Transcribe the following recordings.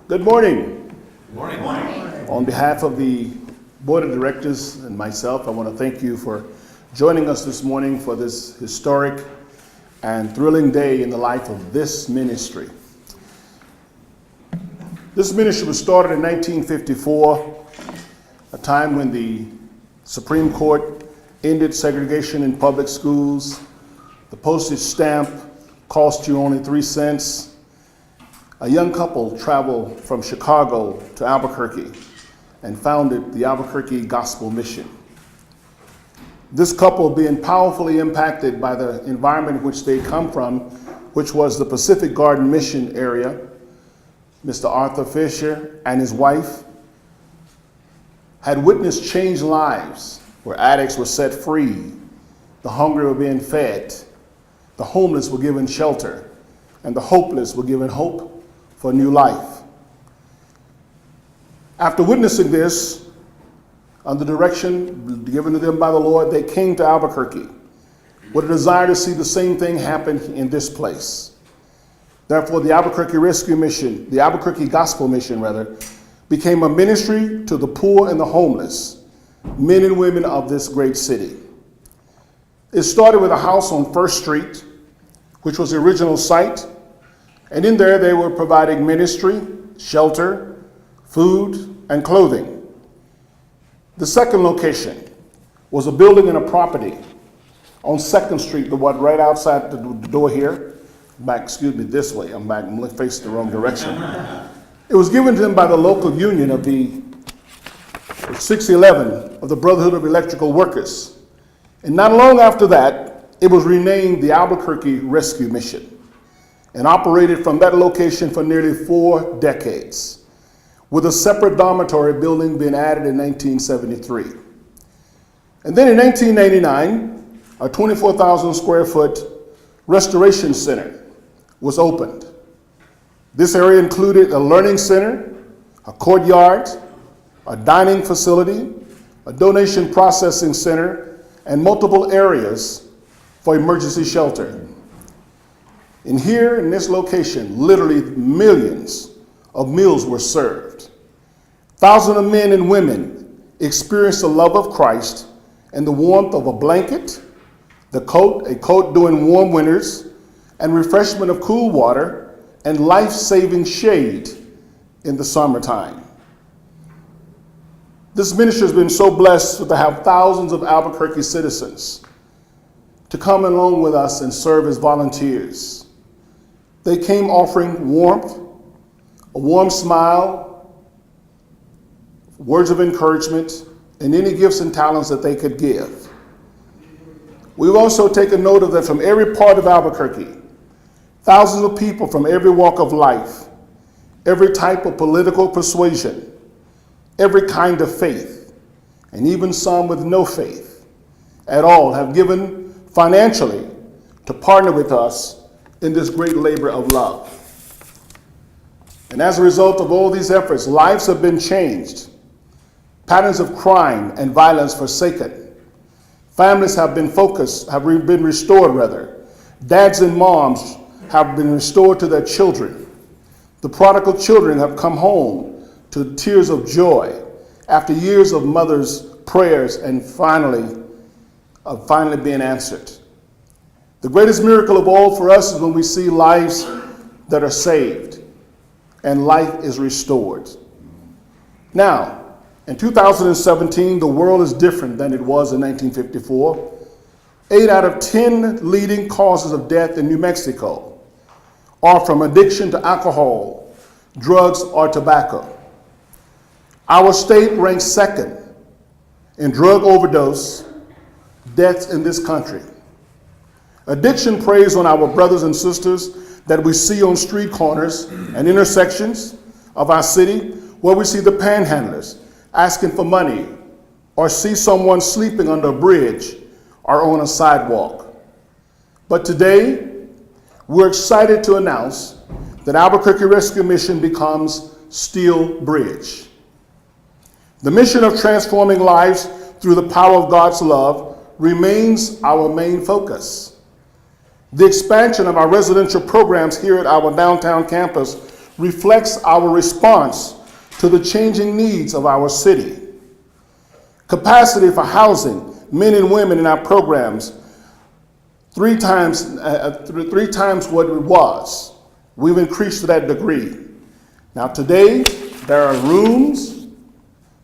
Good morning. Good morning. Morning. On behalf of the Board of Directors and myself, I want to thank you for joining us this morning for this historic and thrilling day in the life of this ministry. This ministry was started in 1954, a time when the Supreme Court ended segregation in public schools. The postage stamp cost you only 3 cents. A young couple traveled from Chicago to Albuquerque and founded the Albuquerque Gospel Mission. This couple, being powerfully impacted by the environment in which they come from, which was the Pacific Garden Mission area, Mr. Arthur Fisher and his wife had witnessed changed lives where addicts were set free, the hungry were being fed, the homeless were given shelter, and the hopeless were given hope for new life. After witnessing this, under direction given to them by the Lord, they came to Albuquerque with a desire to see the same thing happen in this place. Therefore, the Albuquerque Rescue Mission, the Albuquerque Gospel Mission rather, became a ministry to the poor and the homeless, men and women of this great city. It started with a house on First Street, which was the original site. And in there, they were providing ministry, shelter, food, and clothing. The second location was a building and a property on 2nd Street, the one right outside the door here. This way. I'm facing the wrong direction. It was given to them by the local union of the 611 of the Brotherhood of Electrical Workers. And not long after that, it was renamed the Albuquerque Rescue Mission and operated from that location for nearly 4 decades, with a separate dormitory building being added in 1973. And then in 1989, a 24,000 square foot restoration center was opened. This area included a learning center, a courtyard, a dining facility, a donation processing center, and multiple areas for emergency shelter. And here in this location, literally millions of meals were served. Thousands of men and women experienced the love of Christ and the warmth of a blanket, a coat during warm winters, and refreshment of cool water and life-saving shade in the summertime. This ministry has been so blessed to have thousands of Albuquerque citizens to come along with us and serve as volunteers. They came offering warmth, a warm smile, words of encouragement, and any gifts and talents that they could give. We've also taken note of that from every part of Albuquerque, thousands of people from every walk of life, every type of political persuasion, every kind of faith, and even some with no faith at all have given financially to partner with us in this great labor of love. And as a result of all these efforts, lives have been changed, patterns of crime and violence forsaken, families have been restored. Dads and moms have been restored to their children. The prodigal children have come home to tears of joy after years of mothers' prayers and finally being answered. The greatest miracle of all for us is when we see lives that are saved and life is restored. Now, in 2017, the world is different than it was in 1954. 8 out of 10 leading causes of death in New Mexico are from addiction to alcohol, drugs, or tobacco. Our state ranks 2nd in drug overdose deaths in this country. Addiction preys on our brothers and sisters that we see on street corners and intersections of our city, where we see the panhandlers asking for money, or see someone sleeping under a bridge or on a sidewalk. But today, we're excited to announce that Albuquerque Rescue Mission becomes Steel Bridge. The mission of transforming lives through the power of God's love remains our main focus. The expansion of our residential programs here at our downtown campus reflects our response to the changing needs of our city. Capacity for housing men and women in our programs three times what it was. We've increased to that degree. Now today, there are rooms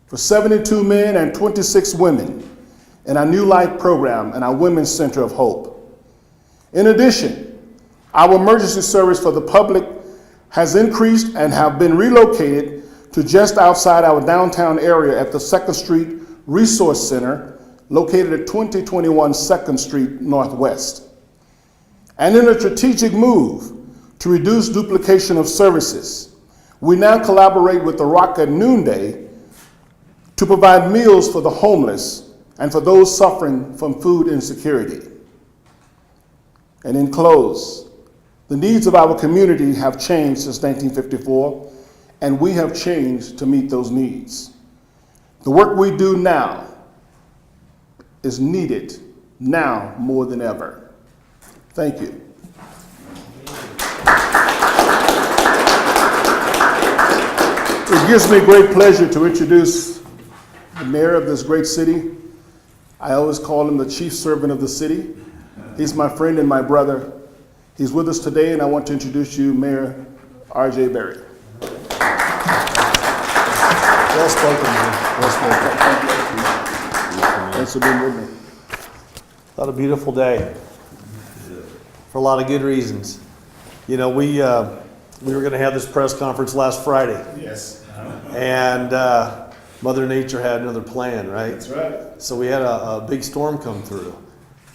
for 72 men and 26 women in our New Life program and our Women's Center of Hope. In addition, our emergency service for the public has increased and have been relocated to just outside our downtown area at the 2nd Street Resource Center, located at 2021 2nd Street Northwest. And in a strategic move to reduce duplication of services, we now collaborate with the Rock at Noonday to provide meals for the homeless and for those suffering from food insecurity. And in close, the needs of our community have changed since 1954, and we have changed to meet those needs. The work we do now is needed now more than ever. Thank you. It gives me great pleasure to introduce the mayor of this great city. I always call him the chief servant of the city. He's my friend and my brother. He's with us today, and I want to introduce you, Mayor R.J. Berry. Well spoken, man. Well spoken. Thanks for being with me. What a beautiful day. For a lot of good reasons. You know, we were going to have this press conference last Friday. Yes. And Mother Nature had another plan, right? That's right. So we had a big storm come through.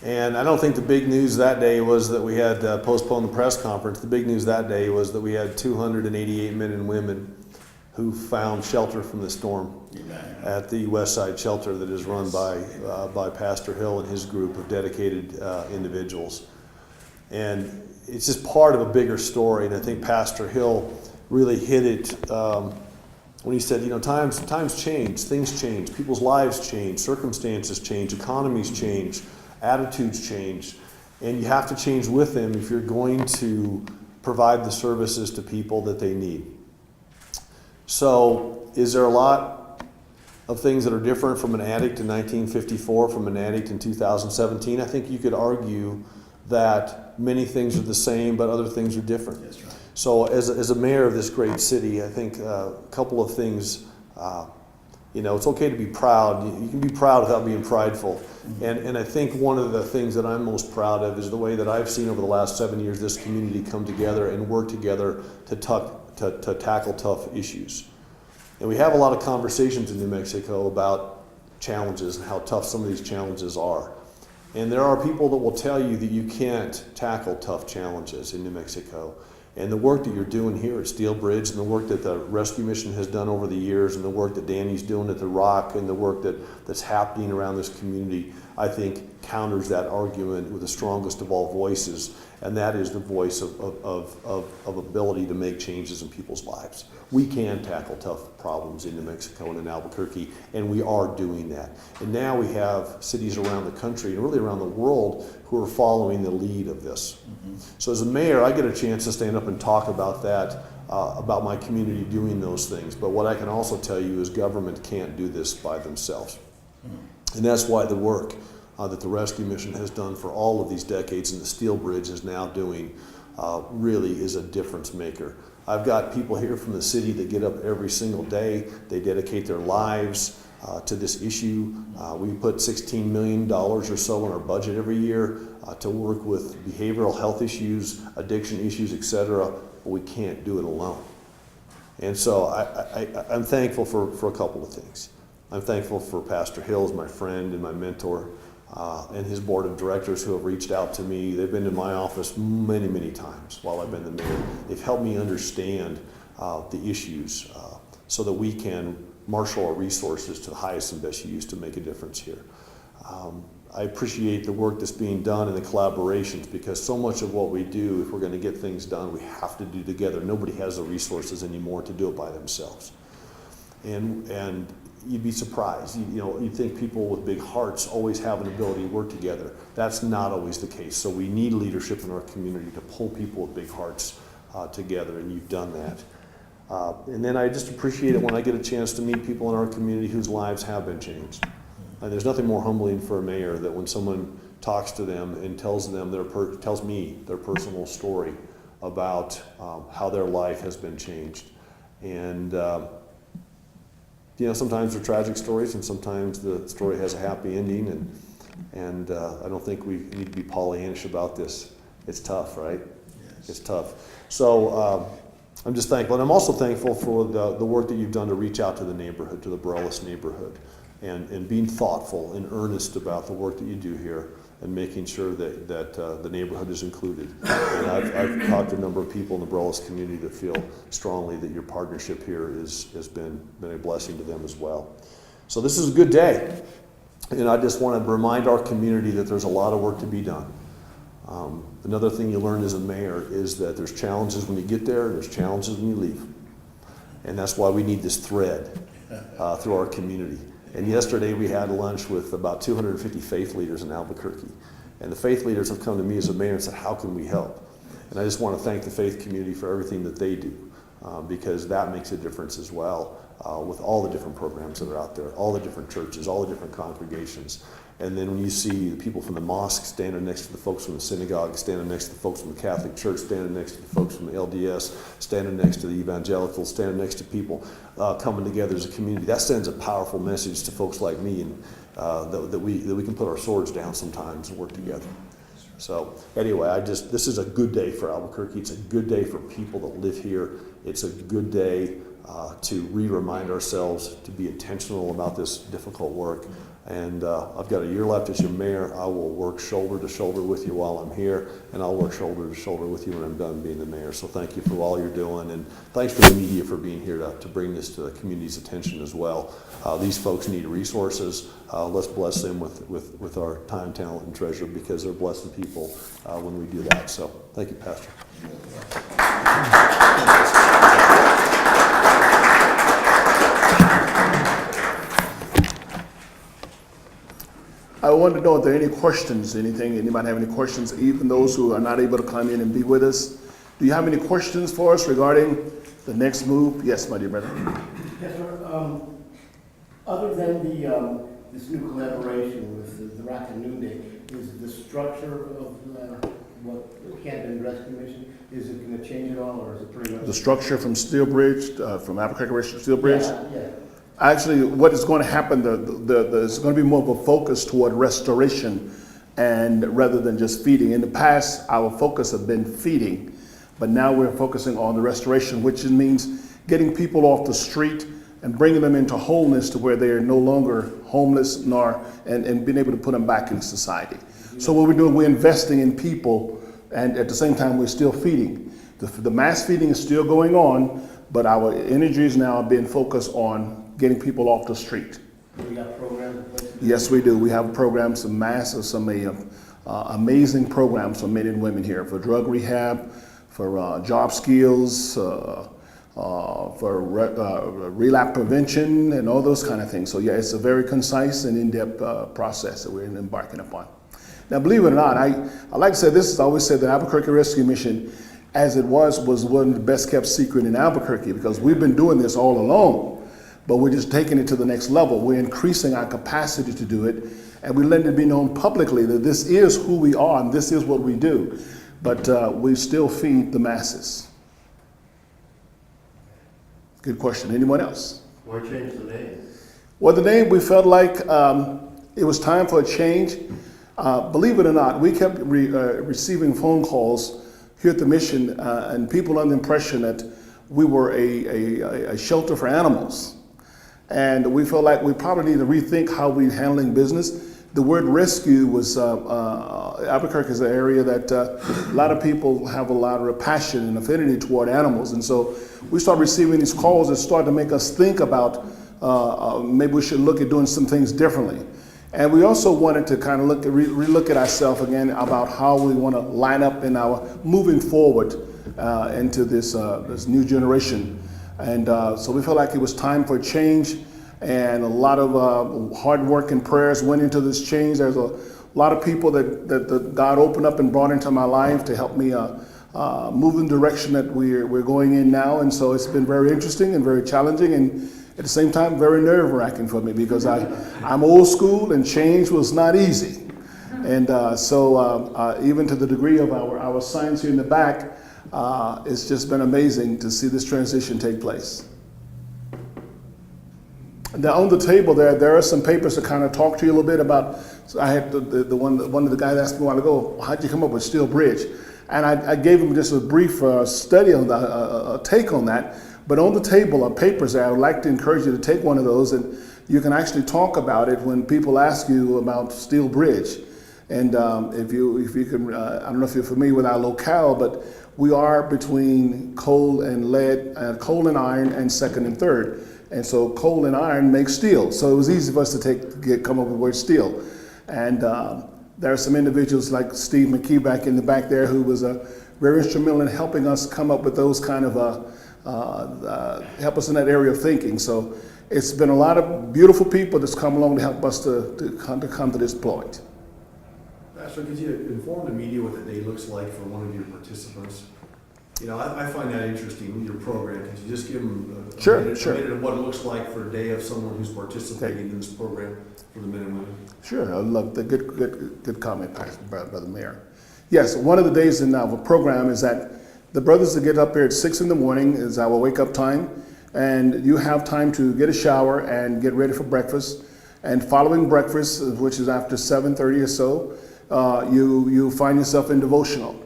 And I don't think the big news that day was that we had postponed the press conference. The big news that day was that we had 288 men and women who found shelter from the storm at the West Side Shelter that is run by Pastor Hill and his group of dedicated individuals. And it's just part of a bigger story, and I think Pastor Hill really hit it when he said, you know, times change, things change, people's lives change, circumstances change, economies change, attitudes change, and you have to change with them if you're going to provide the services to people that they need. So, is there a lot of things that are different from an addict in 1954, from an addict in 2017? I think you could argue that many things are the same, but other things are different. That's right. So, as a mayor of this great city, I think a couple of things. You know, it's okay to be proud. You can be proud without being prideful. And I think one of the things that I'm most proud of is the way that I've seen over the last 7 years this community come together and work together to tackle tough issues. And we have a lot of conversations in New Mexico about challenges and how tough some of these challenges are. And there are people that will tell you that you can't tackle tough challenges in New Mexico. And the work that you're doing here at Steel Bridge, and the work that the rescue mission has done over the years, and the work that Danny's doing at the Rock, and the work that's happening around this community, I think counters that argument with the strongest of all voices, and that is the voice of ability to make changes in people's lives. We can tackle tough problems in New Mexico and in Albuquerque, and we are doing that. And now we have cities around the country and really around the world who are following the lead of this. Mm-hmm. So as a mayor, I get a chance to stand up and talk about that, about my community doing those things. But what I can also tell you is government can't do this by themselves. Mm-hmm. And that's why the work that the rescue mission has done for all of these decades and the Steel Bridge is now doing really is a difference maker. I've got people here from the city that get up every single day. They dedicate their lives to this issue. We put $16 million or so in our budget every year to work with behavioral health issues, addiction issues, etc. But we can't do it alone. And so I'm thankful for a couple of things. I'm thankful for Pastor Hill as my friend and my mentor, and his board of directors who have reached out to me. They've been in my office many, many times while I've been the mayor. They've helped me understand the issues so that we can marshal our resources to the highest and best use to make a difference here. I appreciate the work that's being done and the collaborations, because so much of what we do, if we're going to get things done, we have to do together. Nobody has the resources anymore to do it by themselves. And you'd be surprised. You'd think people with big hearts always have an ability to work together. That's not always the case. So we need leadership in our community to pull people with big hearts together, and you've done that. And then I just appreciate it when I get a chance to meet people in our community whose lives have been changed. And there's nothing more humbling for a mayor than when someone talks to them and tells me their personal story about how their life has been changed. And sometimes they're tragic stories, and sometimes the story has a happy ending. And I don't think we need to be Pollyannish about this. It's tough, right? Yes. It's tough. So I'm just thankful, and I'm also thankful for the work that you've done to reach out to the neighborhood, to the Borellis neighborhood, and being thoughtful and earnest about the work that you do here, and making sure that the neighborhood is included. And I've talked to a number of people in the Borellis community that feel strongly that your partnership here has been a blessing to them as well. So this is a good day, and I just want to remind our community that there's a lot of work to be done. Another thing you learn as a mayor is that there's challenges when you get there, and there's challenges when you leave. And that's why we need this thread through our community. And yesterday we had lunch with about 250 faith leaders in Albuquerque. And the faith leaders have come to me as a mayor and said, how can we help? And I just want to thank the faith community for everything that they do, because that makes a difference as well, with all the different programs that are out there, all the different churches, all the different congregations. And then when you see the people from the mosque standing next to the folks from the synagogue, standing next to the folks from the Catholic Church, standing next to the folks from the LDS, standing next to the evangelicals, standing next to people coming together as a community, that sends a powerful message to folks like me, and that we can put our swords down sometimes and work together. So anyway, this is a good day for Albuquerque. It's a good day for people that live here. It's a good day to remind ourselves to be intentional about this difficult work. And I've got a year left as your mayor. I will work shoulder to shoulder with you while I'm here, and I'll work shoulder to shoulder with you when I'm done being the mayor. So thank you for all you're doing, and thanks for the media for being here to bring this to the community's attention as well. These folks need resources. Let's bless them with our time, talent, and treasure, because they're blessing people when we do that. So thank you, Pastor. I wanted to know if there are any questions, anybody have any questions, even those who are not able to come in and be with us. Do you have any questions for us regarding the next move? Yes, my dear brother. Yes, sir. Other than this new collaboration with the Rock and Noonday, is the structure of what Canada Rescue Mission, is it going to change at all, or is it pretty much? The structure from Steelbridge, from Albuquerque to Steelbridge? Yeah. Actually, what is going to happen, there's going to be more of a focus toward restoration, and rather than just feeding. In the past, our focus has been feeding, but now we're focusing on the restoration, which means getting people off the street and bringing them into wholeness to where they are no longer homeless, and being able to put them back in society. So what we're doing, we're investing in people, and at the same time, we're still feeding. The mass feeding is still going on, but our energies now are being focused on getting people off the street. We got programs in place? Yes, we do. We have programs, some amazing programs for men and women here, for drug rehab, for job skills, for relapse prevention, and all those kind of things. So yeah, it's a very concise and in-depth process that we're embarking upon. Now, believe it or not, I like to say this. I always said that Albuquerque Rescue Mission, as it was one of the best kept secret in Albuquerque, because we've been doing this all along. But we're just taking it to the next level. We're increasing our capacity to do it, and we let it be known publicly that this is who we are and this is what we do. But we still feed the masses. Good question. Anyone else? Why change the name? Well, the name, we felt like it was time for a change. Believe it or not, we kept receiving phone calls here at the mission, and people under the impression that we were a shelter for animals. And we felt like we probably need to rethink how we're handling business. The word rescue was, Albuquerque is an area that a lot of people have a lot of passion and affinity toward animals. And so we started receiving these calls that started to make us think about maybe we should look at doing some things differently. And we also wanted to kind of relook at ourselves again about how we want to line up in our moving forward into this new generation. And so we felt like it was time for a change, and a lot of hard work and prayers went into this change. There's a lot of people that God opened up and brought into my life to help me moving direction that we're going in now. And so it's been very interesting and very challenging, and at the same time very nerve-wracking for me, because I'm old school and change was not easy. And so even to the degree of our signs here in the back, it's just been amazing to see this transition take place. Now on the table there are some papers to kind of talk to you a little bit about. So I had one of the guys asked me a while ago, how'd you come up with Steel Bridge? And I gave him just a brief study on a take on that. But on the table are papers there. I would like to encourage you to take one of those, and you can actually talk about it when people ask you about Steel Bridge. And if you can, I don't know if you're familiar with our locale, but we are between coal and lead, coal and iron, and second and third. And so coal and iron make steel. So it was easy for us to come up with the word steel. And there are some individuals like Steve McKee back in the back there, who was very instrumental in helping us come up with those kind of, help us in that area of thinking. So it's been a lot of beautiful people that's come along to help us to come to this point. Pastor, could you inform the media what the day looks like for one of your participants? You know, I find that interesting with your program. Could you just give them a minute of what it looks like for a day of someone who's participating in this program for the men and women? Sure, I love the good comment, Brother Mayor. Yes, one of the days in our program is that the brothers that get up here at 6 in the morning is our wake up time, and you have time to get a shower and get ready for breakfast. And following breakfast, which is after 7:30 or so, you find yourself in devotional.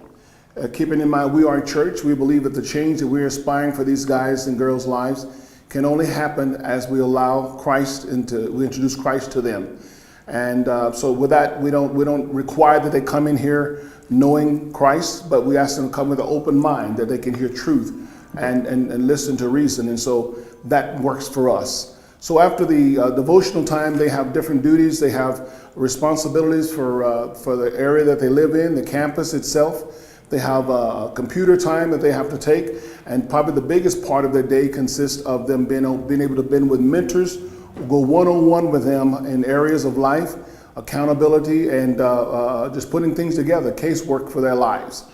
Keeping in mind, we are a church. We believe that the change that we're aspiring for these guys and girls' lives can only happen as we allow Christ we introduce Christ to them. And so with that, we don't require that they come in here knowing Christ, but we ask them to come with an open mind, that they can hear truth and listen to reason. And so that works for us. So after the devotional time, they have different duties. They have responsibilities for the area that they live in, the campus itself. They have a computer time that they have to take, and probably the biggest part of their day consists of them being able to be with mentors, go one-on-one with them in areas of life, accountability, and just putting things together, casework for their lives,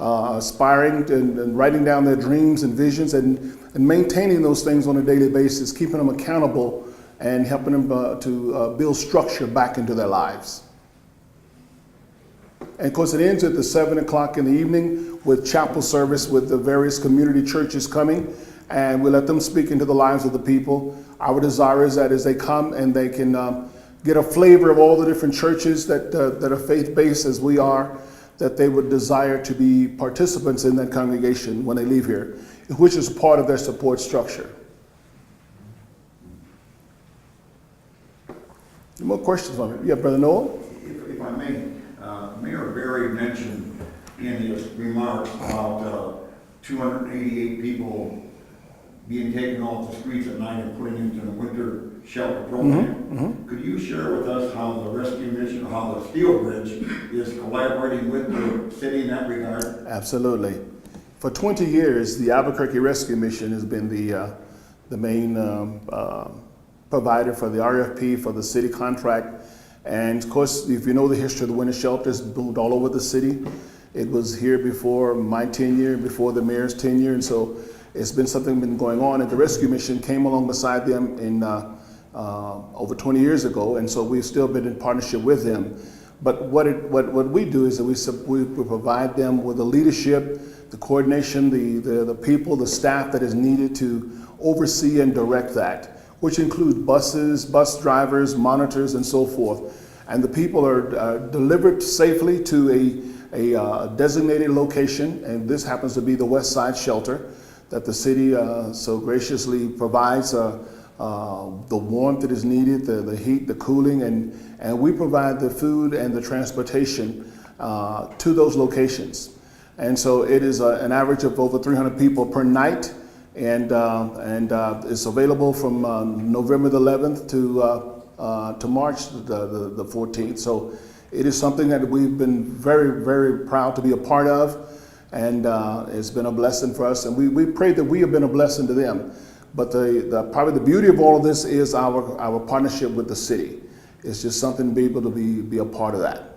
aspiring and writing down their dreams and visions, and maintaining those things on a daily basis, keeping them accountable and helping them to build structure back into their lives. And of course, it ends at the 7 o'clock in the evening with chapel service with the various community churches coming, and we let them speak into the lives of the people. Our desire is that as they come and they can get a flavor of all the different churches that are faith-based as we are, that they would desire to be participants in that congregation when they leave here, which is part of their support structure. Any more questions on it? Yeah, Brother Noel? If I may. Mayor Berry mentioned in his remarks about 288 people being taken off the streets at night and put into the winter shelter program. Mm-hmm. Could you share with us how the rescue mission, how the Steel Bridge is collaborating with the city in that regard? Absolutely. For 20 years, the Albuquerque Rescue Mission has been the main provider for the RFP for the city contract. And of course, if you know the history of the winter shelters, moved all over the city. It was here before my tenure, before the mayor's tenure, and so it's been something been going on. And the rescue mission came along beside them in over 20 years ago, and so we've still been in partnership with them. But what we do is that we provide them with the leadership, the coordination, the people, the staff that is needed to oversee and direct that, which include buses, bus drivers, monitors, and so forth. And the people are delivered safely to a designated location, and this happens to be the West Side Shelter that the city so graciously provides the warmth that is needed, the heat, the cooling, and we provide the food and the transportation to those locations. And so it is an average of over 300 people per night, and it's available from November the 11th to March the 14th. So it is something that we've been very, very proud to be a part of, and it's been a blessing for us. And we pray that we have been a blessing to them. But probably the beauty of all of this is our partnership with the city. It's just something to be able to be a part of that.